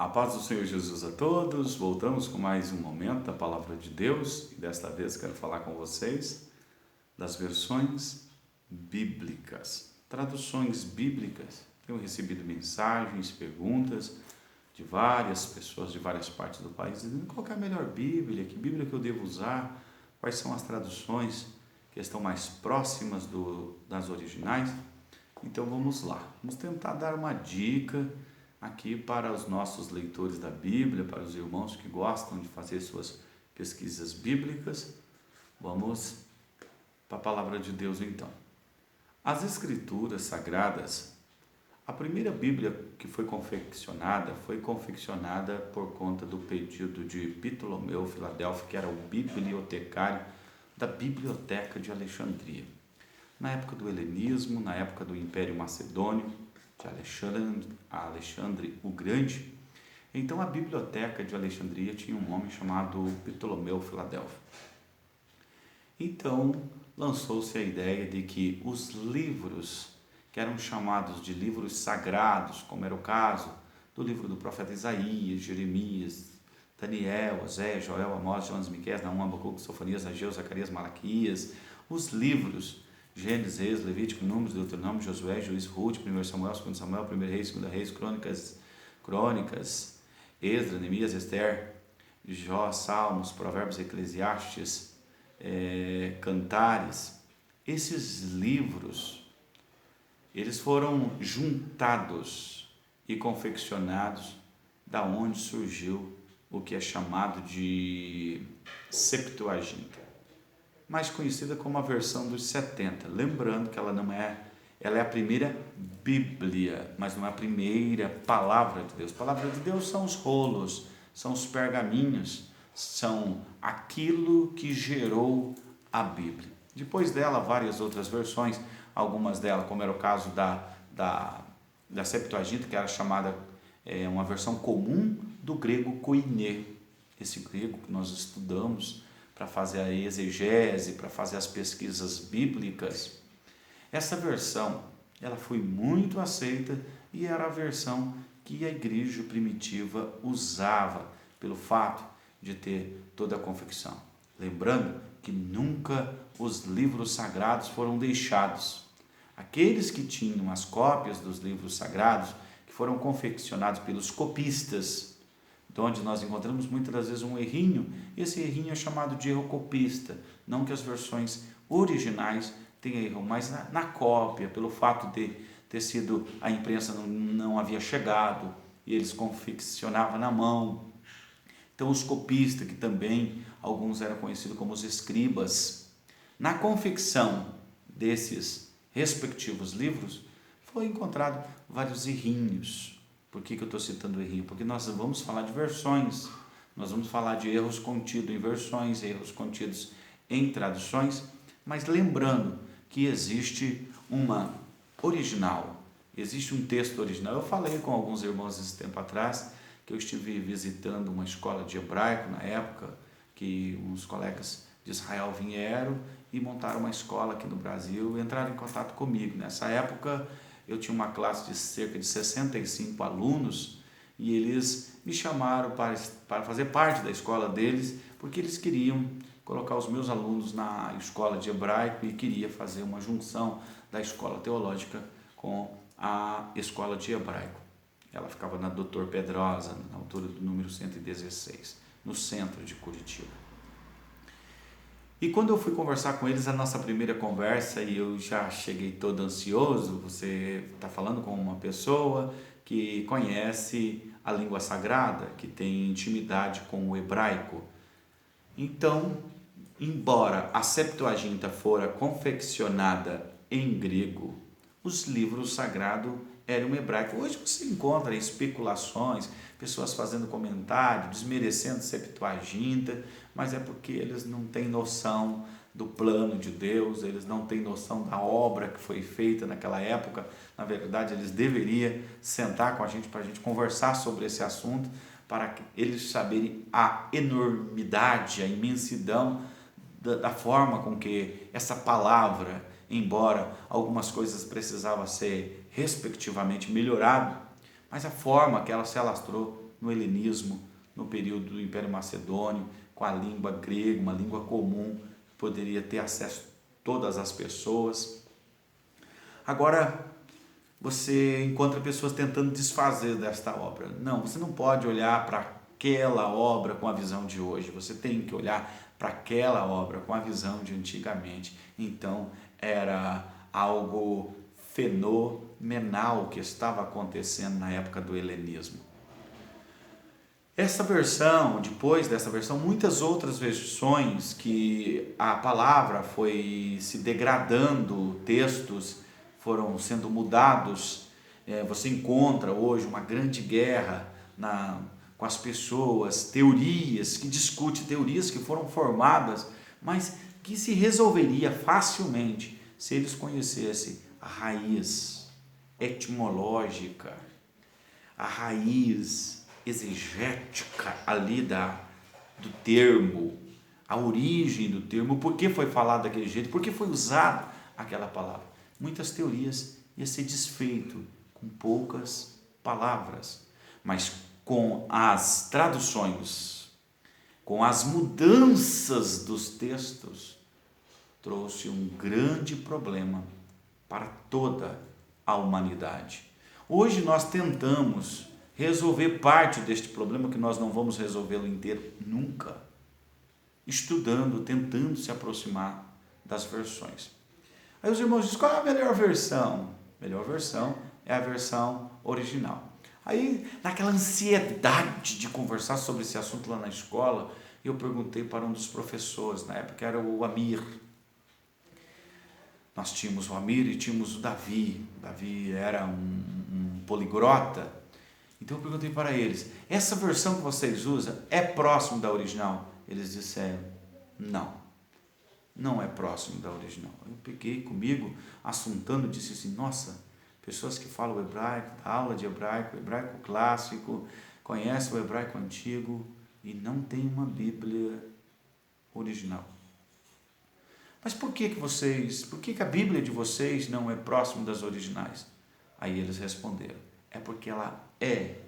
A paz do Senhor Jesus a todos. Voltamos com mais um momento da Palavra de Deus e desta vez quero falar com vocês das versões bíblicas, traduções bíblicas. Tenho recebido mensagens, perguntas de várias pessoas de várias partes do país dizendo qual que é a melhor Bíblia, que Bíblia que eu devo usar, quais são as traduções que estão mais próximas das originais. Então vamos lá, vamos tentar dar uma dica aqui para os nossos leitores da Bíblia, para os irmãos que gostam de fazer suas pesquisas bíblicas. Vamos para a palavra de Deus então. As Escrituras Sagradas, a primeira Bíblia que foi confeccionada por conta do pedido de Ptolomeu Filadelfo, que era o bibliotecário da Biblioteca de Alexandria. Na época do helenismo, na época do Império Macedônio, de Alexandre o Grande, então a Biblioteca de Alexandria tinha um homem chamado Ptolomeu Filadelfo. Então lançou-se a ideia de que os livros que eram chamados de livros sagrados, como era o caso do livro do profeta Isaías, Jeremias, Daniel, Osés, Joel, Amós, Jonas, Miqueias, Naum, Abacuque, Sofonias, Ageu, Zacarias, Malaquias, os livros Gênesis, Reis, Levítico, Números, Deuteronômio, Josué, Juiz, Ruth, 1 Samuel, 2 Samuel, 1 Reis, 2 Reis, Crônicas, Esdras, Neemias, Esther, Jó, Salmos, Provérbios, Eclesiastes, Cantares. Esses livros, eles foram juntados e confeccionados da onde surgiu o que é chamado de Septuaginta, mais conhecida como a versão dos 70. Lembrando que ela é a primeira Bíblia, mas não é a primeira palavra de Deus. A palavra de Deus são os rolos, são os pergaminhos, são aquilo que gerou a Bíblia. Depois dela, várias outras versões, algumas delas, como era o caso da Septuaginta, que era chamada uma versão comum do grego koiné, esse grego que nós estudamos para fazer a exegese, para fazer as pesquisas bíblicas. Essa versão, ela foi muito aceita e era a versão que a igreja primitiva usava, pelo fato de ter toda a confecção. Lembrando que nunca os livros sagrados foram deixados. Aqueles que tinham as cópias dos livros sagrados, que foram confeccionados pelos copistas, onde nós encontramos muitas das vezes um errinho, esse errinho é chamado de erro copista, não que as versões originais tenham erro, mas na cópia, pelo fato de ter sido, a imprensa não havia chegado, e eles confeccionavam na mão. Então os copistas, que também alguns eram conhecidos como os escribas, na confecção desses respectivos livros, foi encontrado vários errinhos. Por que eu estou citando errinho? Porque nós vamos falar de versões, nós vamos falar de erros contidos em versões, erros contidos em traduções, mas lembrando que existe uma original, existe um texto original. Eu falei com alguns irmãos esse tempo atrás, que eu estive visitando uma escola de hebraico na época, que uns colegas de Israel vieram e montaram uma escola aqui no Brasil e entraram em contato comigo. Nessa época, eu tinha uma classe de cerca de 65 alunos e eles me chamaram para fazer parte da escola deles, porque eles queriam colocar os meus alunos na escola de hebraico e queria fazer uma junção da escola teológica com a escola de hebraico. Ela ficava na Doutor Pedrosa, na altura do número 116, no centro de Curitiba. E quando eu fui conversar com eles, a nossa primeira conversa, e eu já cheguei todo ansioso, você está falando com uma pessoa que conhece a língua sagrada, que tem intimidade com o hebraico. Então, embora a Septuaginta fora confeccionada em grego, os livros sagrados eram em hebraico. Hoje você encontra especulações, pessoas fazendo comentário, desmerecendo Septuaginta, mas é porque eles não têm noção do plano de Deus, eles não têm noção da obra que foi feita naquela época. Na verdade, eles deveriam sentar com a gente para a gente conversar sobre esse assunto, para eles saberem a enormidade, a imensidão da forma com que essa palavra, embora algumas coisas precisavam ser respectivamente melhoradas, mas a forma que ela se alastrou no helenismo, no período do Império Macedônio, com a língua grega, uma língua comum, poderia ter acesso a todas as pessoas. Agora, você encontra pessoas tentando desfazer desta obra. Não, você não pode olhar para aquela obra com a visão de hoje, você tem que olhar para aquela obra com a visão de antigamente. Então, era algo fenomenal que estava acontecendo na época do helenismo. Essa versão, depois dessa versão, muitas outras versões que a palavra foi se degradando, textos foram sendo mudados. Você encontra hoje uma grande guerra com as pessoas, teorias que foram formadas, mas que se resolveria facilmente se eles conhecessem a raiz etimológica, a raiz exegética ali do termo, a origem do termo, por que foi falado daquele jeito, por que foi usado aquela palavra. Muitas teorias iam ser desfeito com poucas palavras, mas com as traduções, com as mudanças dos textos, trouxe um grande problema para toda a humanidade. Hoje nós tentamos resolver parte deste problema, que nós não vamos resolvê-lo inteiro nunca, estudando, tentando se aproximar das versões. Aí os irmãos dizem, qual é a melhor versão? A melhor versão é a versão original. Aí, naquela ansiedade de conversar sobre esse assunto lá na escola, eu perguntei para um dos professores, na época era o Amir. Nós tínhamos o Amir e tínhamos o Davi. O Davi era um poliglota. Então eu perguntei para eles, essa versão que vocês usam é próximo da original? Eles disseram, não é próximo da original. Eu peguei comigo, assuntando, disse assim, nossa, pessoas que falam hebraico, da aula de hebraico, hebraico clássico, conhecem o hebraico antigo e não tem uma Bíblia original. Mas por que a Bíblia de vocês não é próxima das originais? Aí eles responderam, é porque ela é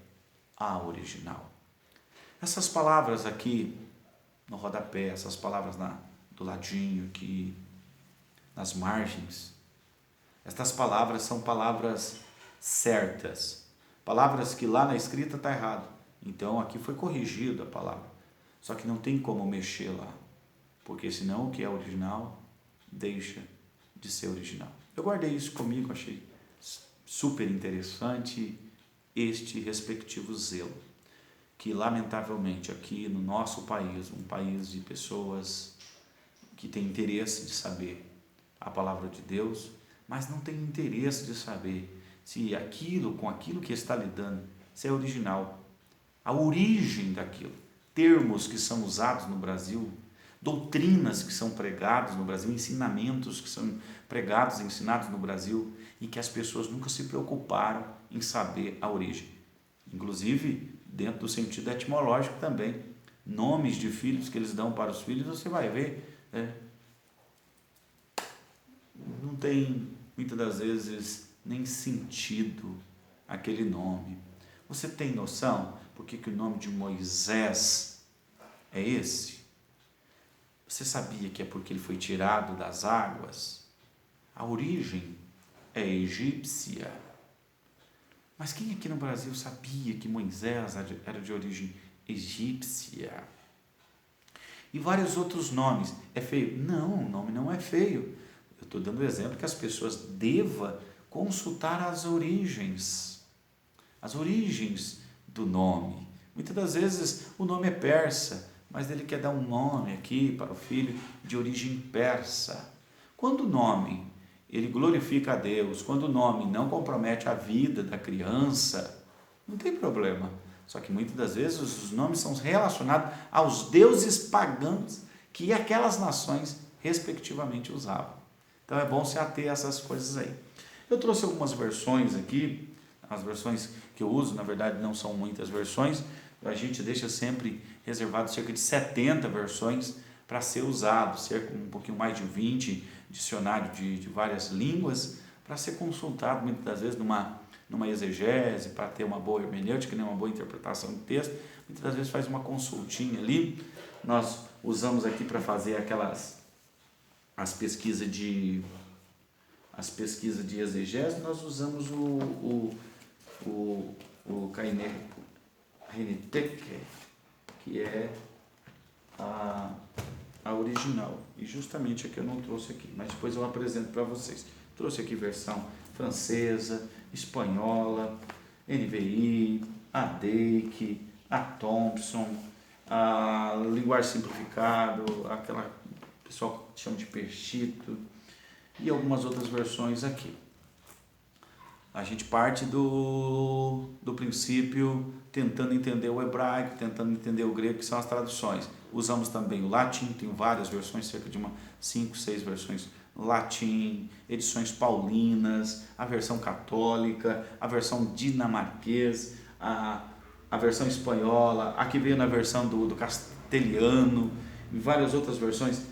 a original. Essas palavras aqui no rodapé, essas palavras do ladinho aqui, nas margens, estas palavras são palavras certas, palavras que lá na escrita está errado, então aqui foi corrigida a palavra, só que não tem como mexer lá, porque senão o que é original deixa de ser original. Eu guardei isso comigo, achei super interessante este respectivo zelo, que lamentavelmente aqui no nosso país, um país de pessoas que têm interesse de saber a palavra de Deus, mas não tem interesse de saber se com aquilo que está lidando, se é original, a origem daquilo, termos que são usados no Brasil, doutrinas que são pregadas no Brasil, ensinamentos que são pregados e ensinados no Brasil e que as pessoas nunca se preocuparam em saber a origem. Inclusive, dentro do sentido etimológico também, nomes de filhos que eles dão para os filhos, você vai ver, não tem, muitas das vezes, nem sentido aquele nome. Você tem noção por que o nome de Moisés é esse? Você sabia que é porque ele foi tirado das águas? A origem é egípcia. Mas quem aqui no Brasil sabia que Moisés era de origem egípcia? E vários outros nomes. É feio? Não, o nome não é feio. Eu estou dando o exemplo que as pessoas devam consultar as origens do nome. Muitas das vezes o nome é persa, mas ele quer dar um nome aqui para o filho de origem persa. Quando o nome ele glorifica a Deus, quando o nome não compromete a vida da criança, não tem problema. Só que muitas das vezes os nomes são relacionados aos deuses pagãos que aquelas nações respectivamente usavam. Então é bom se ater a essas coisas aí. Eu trouxe algumas versões aqui, as versões que eu uso, na verdade não são muitas versões, a gente deixa sempre reservado cerca de 70 versões para ser usado, cerca um pouquinho mais de 20 dicionários de várias línguas, para ser consultado muitas das vezes numa numa exegese, para ter uma boa hermenêutica, uma boa interpretação do texto, muitas vezes faz uma consultinha ali. Nós usamos aqui para fazer as pesquisas de exegese, nós usamos o Reineteke, que é a original, e justamente aqui eu não trouxe aqui, mas depois eu apresento para vocês. Trouxe aqui versão francesa, espanhola, NVI, a Dake, a Thompson, a linguagem simplificado, aquela pessoal que chama de Perchito, e algumas outras versões aqui. A gente parte do princípio tentando entender o hebraico, tentando entender o grego, que são as traduções. Usamos também o latim, tem várias versões, cerca de 5, 6 versões no latim, edições paulinas, a versão católica, a versão dinamarquesa, a versão espanhola, aqui veio na versão do castelhano, e várias outras versões.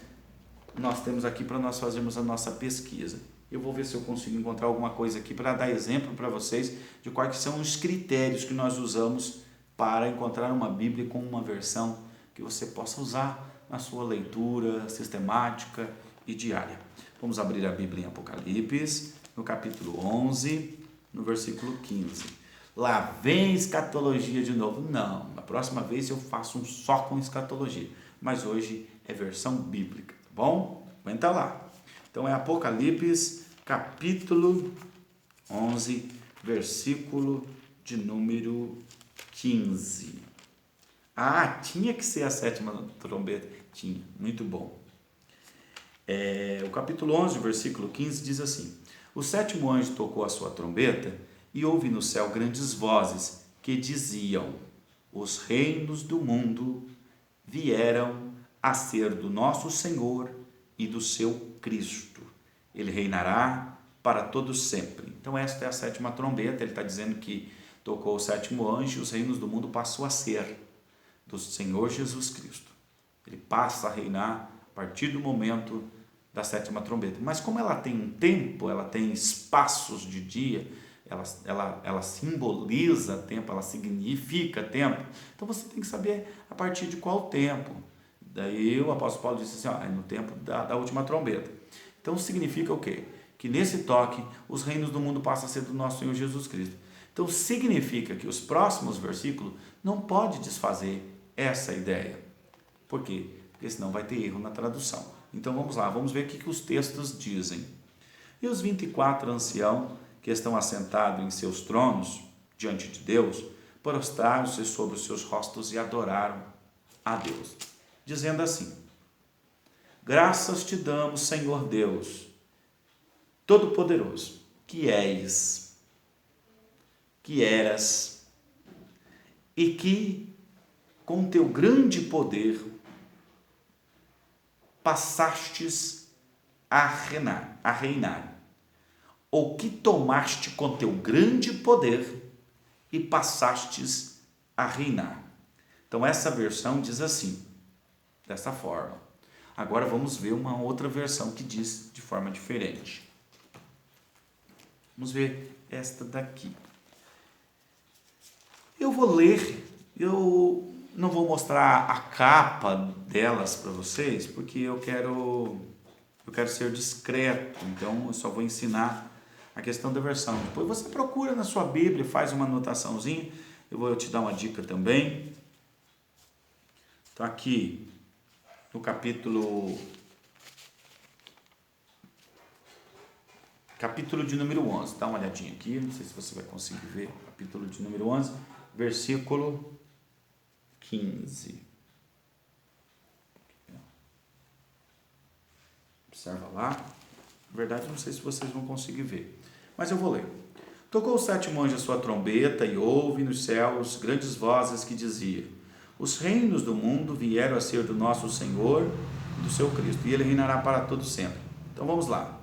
Nós temos aqui para nós fazermos a nossa pesquisa. Eu vou ver se eu consigo encontrar alguma coisa aqui para dar exemplo para vocês de quais são os critérios que nós usamos para encontrar uma Bíblia com uma versão que você possa usar na sua leitura sistemática e diária. Vamos abrir a Bíblia em Apocalipse, no capítulo 11, no versículo 15. Lá vem escatologia de novo. Não, na próxima vez eu faço um só com escatologia, mas hoje é versão bíblica, tá bom? Aguenta lá. Então é Apocalipse, capítulo 11, versículo de número 15. Tinha que ser a 7ª trombeta. Tinha, muito bom. O capítulo 11, versículo 15 diz assim: O 7º anjo tocou a sua trombeta e houve no céu grandes vozes que diziam: Os reinos do mundo vieram a ser do nosso Senhor e do seu Cristo. Ele reinará para todo sempre. Então esta é a 7ª trombeta. Ele está dizendo que tocou o 7º anjo e os reinos do mundo passou a ser do Senhor Jesus Cristo. Ele passa a reinar a partir do momento da 7ª trombeta. Mas como ela tem um tempo, ela tem espaços de dia, ela simboliza tempo, ela significa tempo. Então você tem que saber a partir de qual tempo. Daí o apóstolo Paulo disse assim, é no tempo da última trombeta. Então significa o quê? Que nesse toque os reinos do mundo passam a ser do nosso Senhor Jesus Cristo. Então significa que os próximos versículos não pode desfazer essa ideia. Por quê? Porque senão vai ter erro na tradução. Então vamos lá, vamos ver o que os textos dizem. E os 24 anciãos que estão assentados em seus tronos diante de Deus, prostraram-se sobre os seus rostos e adoraram a Deus, dizendo assim: Graças te damos, Senhor Deus, Todo-Poderoso, que és, que eras, e que com teu grande poder passastes a reinar, ou que tomaste com teu grande poder e passastes a reinar. Então essa versão diz assim, dessa forma. Agora vamos ver uma outra versão que diz de forma diferente. Vamos ver esta daqui. Eu vou ler, eu não vou mostrar a capa delas para vocês, porque eu quero ser discreto, então eu só vou ensinar a questão da versão. Depois você procura na sua Bíblia, faz uma anotaçãozinha, eu vou te dar uma dica também. Então aqui, no capítulo de número 11, dá uma olhadinha aqui, não sei se você vai conseguir ver, capítulo de número 11, versículo 15. Observa lá. Na verdade, não sei se vocês vão conseguir ver, mas eu vou ler. Tocou o 7º anjo a sua trombeta e houve nos céus grandes vozes que diziam: Os reinos do mundo vieram a ser do nosso Senhor e do seu Cristo, e ele reinará para todo sempre. Então vamos lá.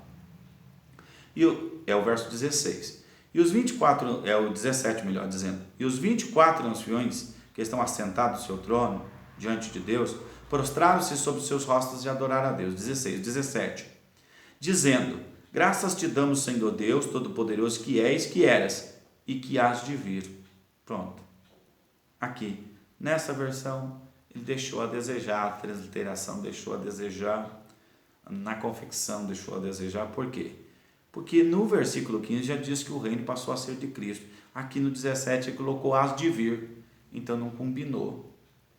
É o verso 16. E os 24, é o 17, melhor dizendo. E os 24 anciões que estão assentados no seu trono, diante de Deus, prostraram-se sobre os seus rostos e adoraram a Deus. 16, 17. Dizendo: Graças te damos, Senhor Deus Todo-Poderoso, que és, que eras, e que hás de vir. Pronto. Aqui, nessa versão, ele deixou a desejar, a transliteração deixou a desejar, na confecção deixou a desejar. Por quê? Porque no versículo 15 já diz que o reino passou a ser de Cristo. Aqui no 17 ele colocou hás de vir. Então não combinou,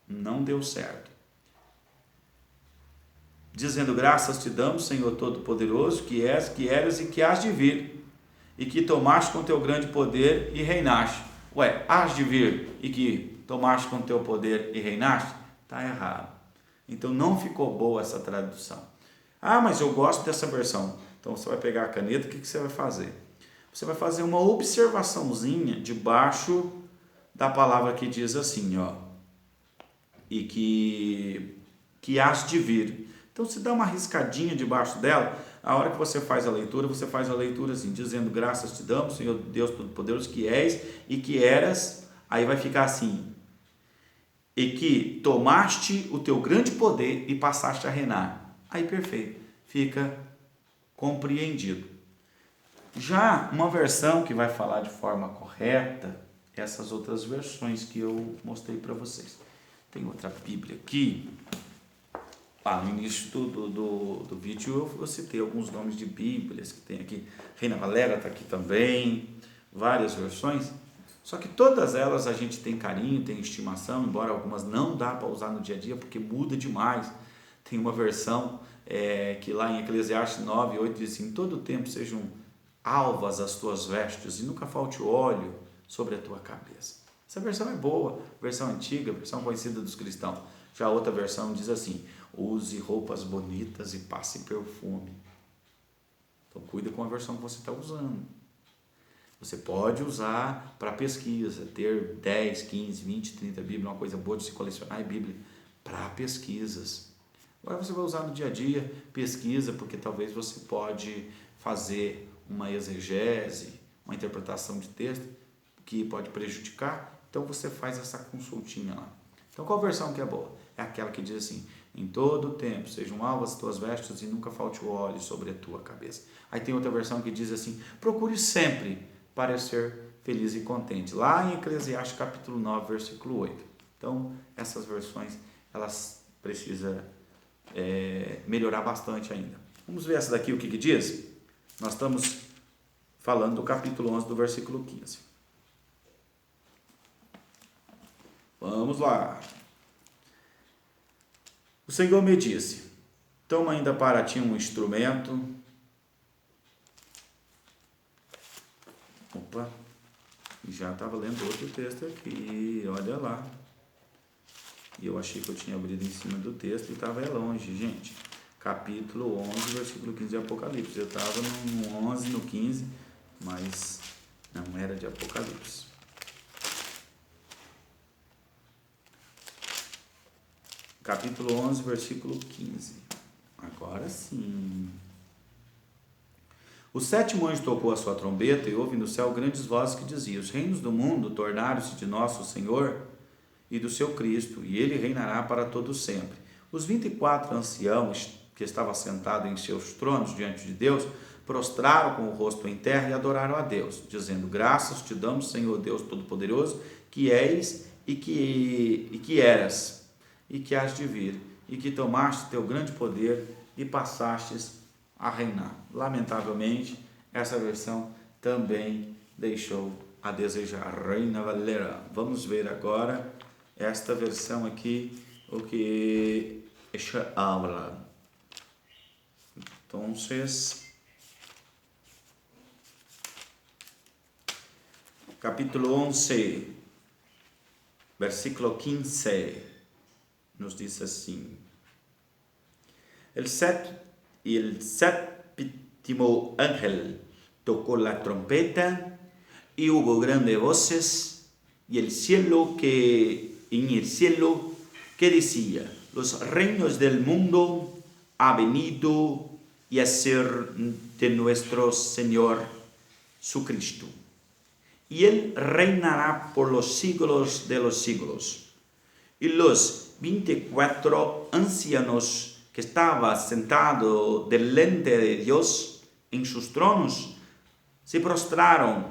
não deu certo. Dizendo: graças te damos, Senhor Todo-Poderoso, que és, que eras e que hás de vir, e que tomaste com teu grande poder e reinaste. Ué, hás de vir e que tomaste com teu poder e reinaste? Está errado. Então não ficou boa essa tradução. Ah, mas eu gosto dessa versão. Então você vai pegar a caneta, o que você vai fazer? Você vai fazer uma observaçãozinha debaixo da palavra que diz assim, ó, e que hás de vir. Então se dá uma riscadinha debaixo dela. A hora que você faz a leitura, você faz a leitura assim, dizendo: graças te damos, Senhor Deus Todo-Poderoso, que és e que eras. Aí vai ficar assim: e que tomaste o teu grande poder e passaste a reinar. Aí perfeito, fica compreendido. Já uma versão que vai falar de forma correta, essas outras versões que eu mostrei para vocês. Tem outra Bíblia aqui. No início do vídeo eu citei alguns nomes de Bíblias que tem aqui. Reina Valera está aqui também, várias versões. Só que todas elas a gente tem carinho, tem estimação, embora algumas não dá para usar no dia a dia porque muda demais. Tem uma versão que lá em Eclesiastes 9:8 diz assim: todo o tempo sejam alvas as tuas vestes e nunca falte óleo sobre a tua cabeça. Essa versão é boa, versão antiga, versão conhecida dos cristãos. Já a outra versão diz assim: use roupas bonitas e passe perfume. Então cuida com a versão que você está usando. Você pode usar para pesquisa, ter 10, 15, 20, 30 Bíblias, uma coisa boa de se colecionar é Bíblia para pesquisas. Agora você vai usar no dia a dia, pesquisa, porque talvez você pode fazer uma exegese, uma interpretação de texto que pode prejudicar, então você faz essa consultinha lá. Então qual versão que é boa? É aquela que diz assim: em todo o tempo sejam alvas as tuas vestes e nunca falte o óleo sobre a tua cabeça. Aí tem outra versão que diz assim: procure sempre parecer feliz e contente. Lá em Eclesiastes capítulo 9, versículo 8. Então essas versões, elas precisam melhorar bastante ainda. Vamos ver essa daqui, o que diz? Nós estamos falando do capítulo 11, do versículo 15. Vamos lá. O Senhor me disse: toma ainda para ti um instrumento. Opa, já estava lendo outro texto aqui, olha lá. E eu achei que eu tinha abrido em cima do texto e estava longe, gente. Capítulo 11, versículo 15 de Apocalipse. Eu estava no 11, no 15, mas não era de Apocalipse. Capítulo 11, versículo 15. Agora sim. O sétimo anjo tocou a sua trombeta e houve no céu grandes vozes que diziam: os reinos do mundo tornaram-se de nosso Senhor e do seu Cristo, e ele reinará para todo sempre. Os 24 anciãos que estavam sentados em seus tronos diante de Deus prostraram com o rosto em terra e adoraram a Deus, dizendo: graças te damos, Senhor Deus Todo-Poderoso, que és e que eras e que hás de vir, e que tomaste teu grande poder e passastes a reinar. Lamentavelmente, essa versão também deixou a desejar. Reina Valera. Vamos ver agora esta versão aqui, o que habla. Então, capítulo 11, versículo 15, nos diz assim: el séptimo ángel tocó la trompeta y hubo grandes voces y en el cielo que decía: los reinos del mundo ha venido y a ser de nuestro Señor su Cristo, y él reinará por los siglos de los siglos. Y los 24 ancianos que estaban sentados delante de Dios en sus tronos se prostraron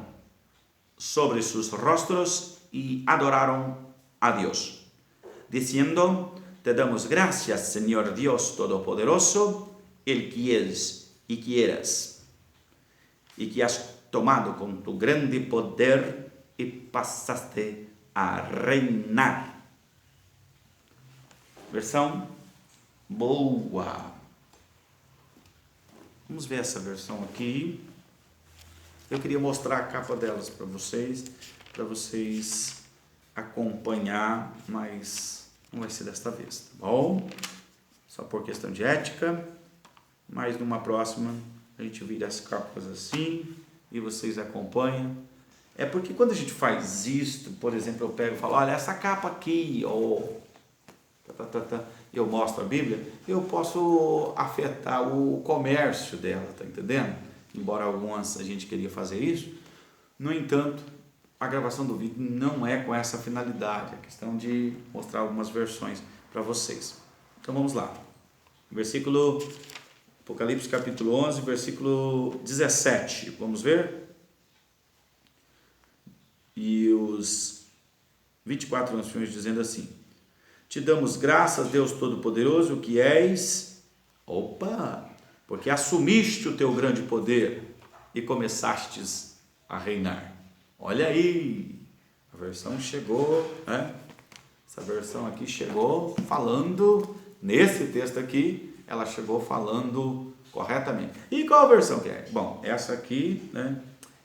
sobre sus rostros y adoraron a Dios, diciendo: te damos gracias, Señor Dios Todopoderoso, el que es y que eras, y que has tomado con tu grande poder y pasaste a reinar. Versão boa. Vamos ver essa versão aqui. Eu queria mostrar a capa delas para vocês acompanhar, mas não vai ser desta vez, tá bom? Só por questão de ética, mas numa próxima a gente vira as capas assim e vocês acompanham. É porque quando a gente faz isto, por exemplo, eu pego e falo: olha, essa capa aqui, eu mostro a Bíblia, eu posso afetar o comércio dela, tá entendendo? Embora algumas a gente queria fazer isso, no entanto, a gravação do vídeo não é com essa finalidade, é questão de mostrar algumas versões para vocês. Então vamos lá. Apocalipse capítulo 11, versículo 17, vamos ver? E os 24 anciões dizendo assim: te damos graças, Deus Todo-Poderoso, que és, porque assumiste o teu grande poder e começastes a reinar. Olha aí, a versão chegou, né? Essa versão aqui chegou falando, nesse texto aqui, ela chegou falando corretamente. E qual a versão que é? Bom, essa aqui, né,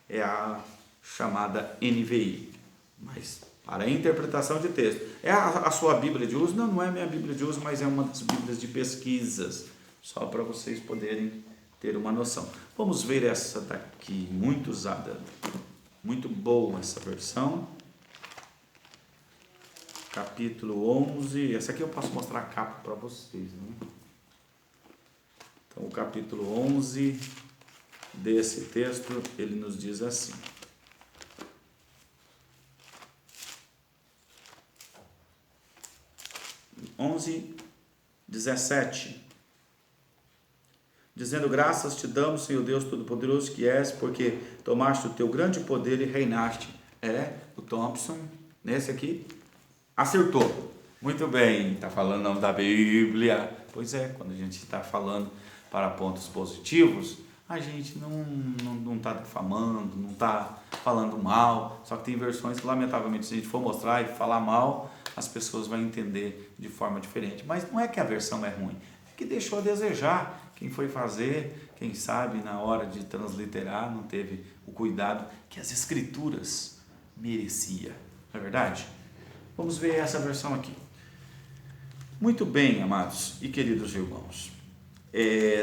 é a chamada NVI, mas para a interpretação de texto. É a sua Bíblia de uso? Não é minha Bíblia de uso, mas é uma das Bíblias de pesquisas, só para vocês poderem ter uma noção. Vamos ver essa daqui, muito usada, muito boa essa versão. Capítulo 11, essa aqui eu posso mostrar a capa para vocês, né? Então, o capítulo 11 desse texto, ele nos diz assim: 11:17, dizendo: graças te damos, Senhor Deus Todo-Poderoso que és, porque tomaste o teu grande poder e reinaste. O Thompson, nesse aqui, acertou. Muito bem, está falando o nome da Bíblia. Pois é, quando a gente está falando para pontos positivos, a gente não está difamando, não está falando mal. Só que tem versões que, lamentavelmente, se a gente for mostrar e falar mal, as pessoas vão entender de forma diferente. Mas não é que a versão é ruim, é que deixou a desejar. Quem foi fazer, quem sabe, na hora de transliterar, não teve o cuidado que as escrituras merecia. Não é verdade? Vamos ver essa versão aqui. Muito bem, amados e queridos irmãos.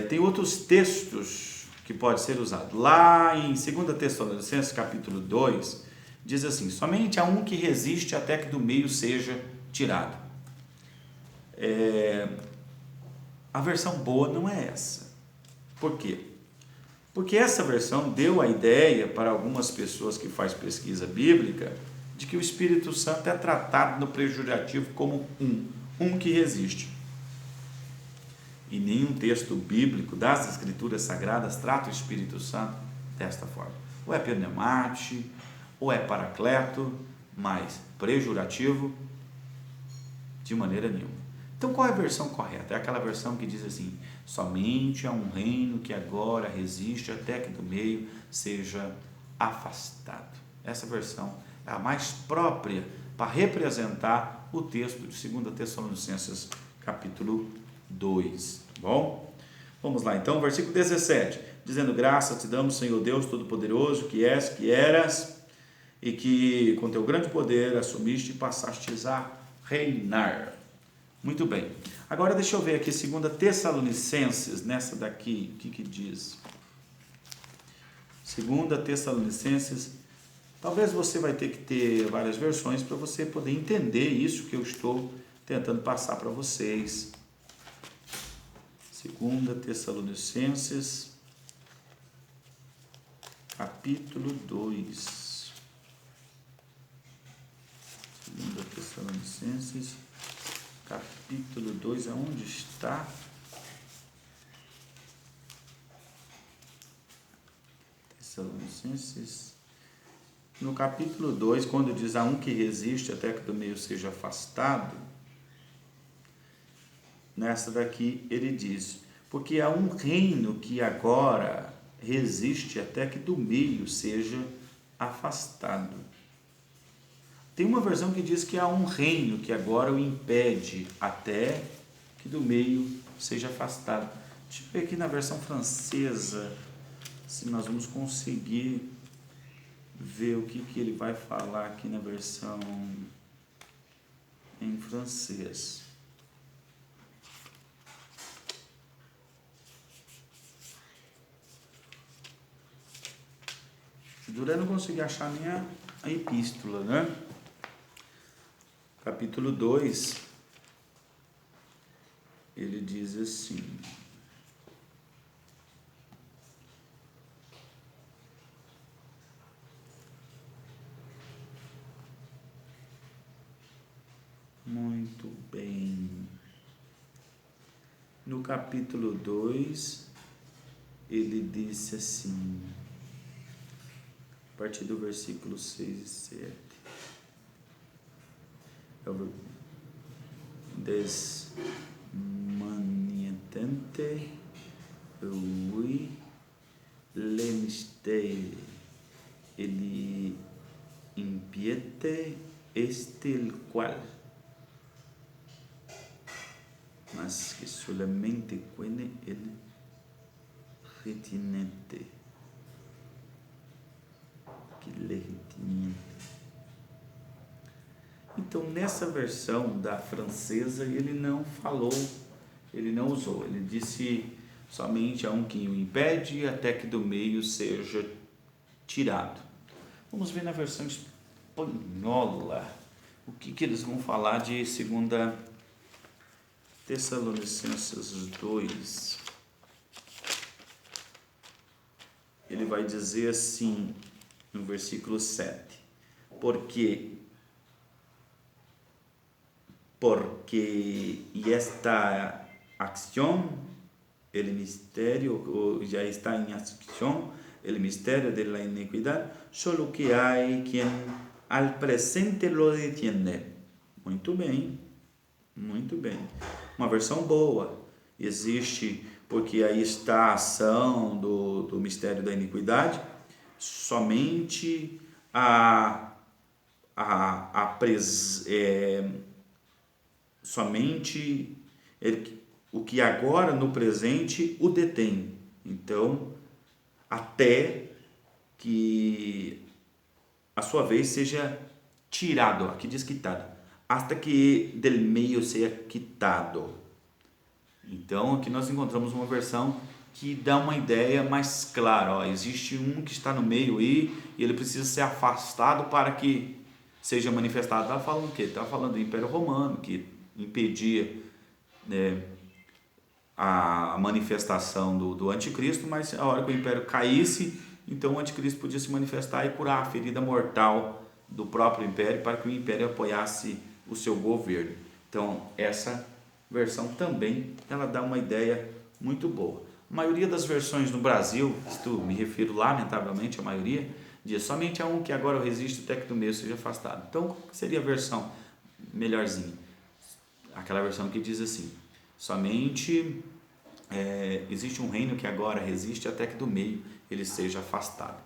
Tem outros textos que pode ser usado. Lá em 2 Tessalonicenses, capítulo 2, diz assim: somente há um que resiste até que do meio seja tirado. A versão boa não é essa. Por quê? Porque essa versão deu a ideia para algumas pessoas que fazem pesquisa bíblica de que o Espírito Santo é tratado no pejorativo como um que resiste. E nenhum texto bíblico das Escrituras Sagradas trata o Espírito Santo desta forma. Ou é pneumate, ou é paracleto, mas pejorativo de maneira nenhuma. Então, qual é a versão correta? É aquela versão que diz assim: somente há um reino que agora resiste até que do meio seja afastado. Essa versão é a mais própria para representar o texto de 2 Tessalonicenses, capítulo 2. Bom, vamos lá então, versículo 17, dizendo: graças te damos, Senhor Deus Todo-Poderoso, que és, que eras, e que com teu grande poder assumiste e passastes a reinar. Muito bem. Agora deixa eu ver aqui 2 Tessalonicenses, nessa daqui, o que diz? 2 Tessalonicenses, talvez você vai ter que ter várias versões para você poder entender isso que eu estou tentando passar para vocês. 2 Tessalonicenses, capítulo 2. 2 Tessalonicenses, capítulo 2, aonde está? Tessalonicenses, no capítulo 2, quando diz a um que resiste até que do meio seja afastado, nessa daqui ele diz, porque há um reino que agora resiste até que do meio seja afastado. Tem uma versão que diz que há um reino que agora o impede até que do meio seja afastado. Deixa eu ver aqui na versão francesa, se nós vamos conseguir ver o que ele vai falar aqui na versão em francês. Durante não consegui achar nem a epístola, né? Capítulo 2, ele diz assim: muito bem. No capítulo 2, ele disse assim, a partir do versículo 6 e 7. Desmanietante, oui, le mystère, ele impiete este el cual, mas que solamente tiene el retinente, que le retinente. Então, nessa versão da francesa, ele não falou, ele não usou, ele disse somente a um que o impede até que do meio seja tirado. Vamos ver na versão espanhola o que eles vão falar de 2 Tessalonicenses 2. Ele vai dizer assim, no versículo 7, porque esta acción, el misterio, ya está en acción, el misterio de la iniquidad, solo que hay quien al presente lo detiene. Muito bem, muito bem. Uma versão boa. Existe, porque aí está a ação do mistério da iniquidade, somente somente o que agora no presente o detém. Então, até que a sua vez seja tirado, aqui diz quitado, hasta que del meio seja quitado. Então, aqui nós encontramos uma versão que dá uma ideia mais clara. Ó, existe um que está no meio aí e ele precisa ser afastado para que seja manifestado. Está falando o quê? Está falando do Império Romano, que impedia, né, a manifestação do anticristo, mas a hora que o império caísse, então o anticristo podia se manifestar e curar a ferida mortal do próprio império para que o império apoiasse o seu governo. Então essa versão também ela dá uma ideia muito boa. A maioria das versões no Brasil, isto me refiro lamentavelmente a maioria, diz somente a um que agora resiste até que do meio seja afastado. Então qual seria a versão melhorzinha? Aquela versão que diz assim, somente existe um reino que agora resiste até que do meio ele seja afastado.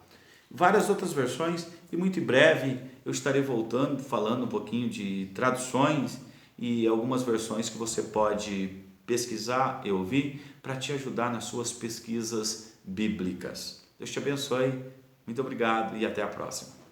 Várias outras versões e muito em breve eu estarei voltando, falando um pouquinho de traduções e algumas versões que você pode pesquisar e ouvir para te ajudar nas suas pesquisas bíblicas. Deus te abençoe, muito obrigado e até a próxima.